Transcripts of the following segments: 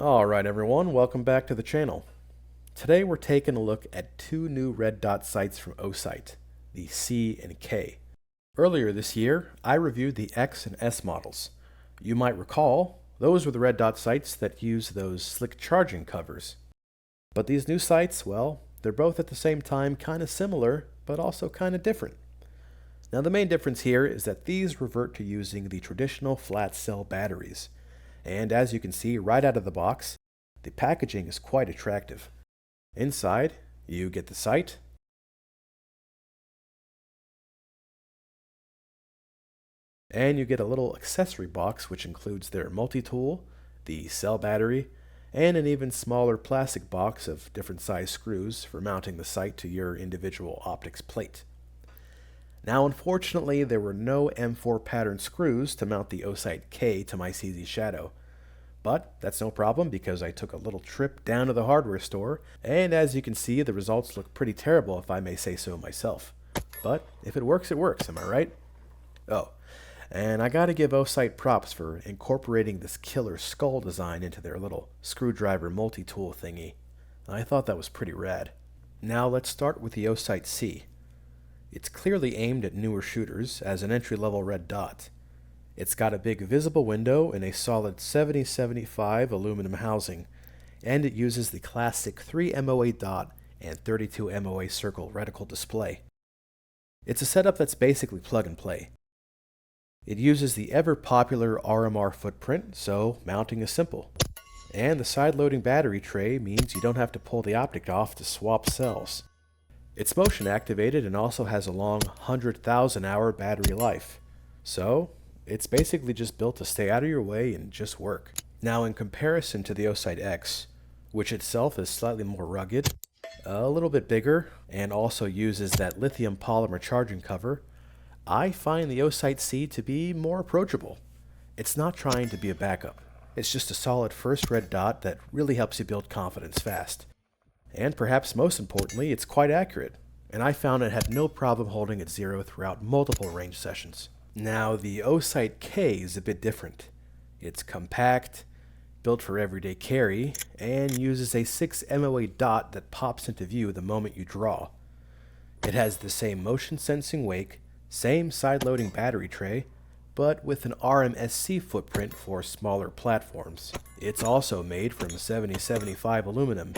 Alright everyone, welcome back to the channel. Today we're taking a look at two new red dot sights from Osight, the C and K. Earlier this year, I reviewed the X and S models. You might recall, those were the red dot sights that use those slick charging covers. But these new sights, well, they're both at the same time kind of similar, but also kind of different. Now the main difference here is that these revert to using the traditional flat cell batteries. And as you can see right out of the box, the packaging is quite attractive. Inside, you get the sight, and you get a little accessory box which includes their multi-tool, the cell battery, and an even smaller plastic box of different size screws for mounting the sight to your individual optics plate. Now unfortunately there were no M4 pattern screws to mount the Osight K to my CZ Shadow. But that's no problem because I took a little trip down to the hardware store, and as you can see the results look pretty terrible if I may say so myself. But if it works, am I right? Oh, and I gotta give Osight props for incorporating this killer skull design into their little screwdriver multi-tool thingy. I thought that was pretty rad. Now let's start with the Osight C. It's clearly aimed at newer shooters as an entry-level red dot. It's got a big visible window and a solid 7075 aluminum housing, and it uses the classic 3 MOA dot and 32 MOA circle reticle display. It's a setup that's basically plug and play. It uses the ever-popular RMR footprint, so mounting is simple. And the side-loading battery tray means you don't have to pull the optic off to swap cells. It's motion activated and also has a long 100,000 hour battery life. So, it's basically just built to stay out of your way and just work. Now in comparison to the Osight X, which itself is slightly more rugged, a little bit bigger, and also uses that lithium polymer charging cover, I find the Osite C to be more approachable. It's not trying to be a backup. It's just a solid first red dot that really helps you build confidence fast. And perhaps most importantly, it's quite accurate, and I found it had no problem holding at zero throughout multiple range sessions. Now the Osite K is a bit different. It's compact, built for everyday carry, and uses a 6 MOA dot that pops into view the moment you draw. It has the same motion sensing wake, same side-loading battery tray, but with an RMSC footprint for smaller platforms. It's also made from 7075 aluminum,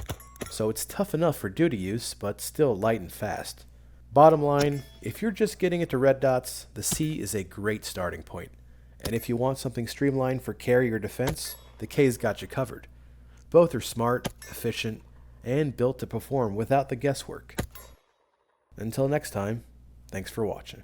so it's tough enough for duty use, but still light and fast. Bottom line, if you're just getting into red dots, the C is a great starting point. And if you want something streamlined for carry or defense, the K's got you covered. Both are smart, efficient, and built to perform without the guesswork. Until next time, thanks for watching.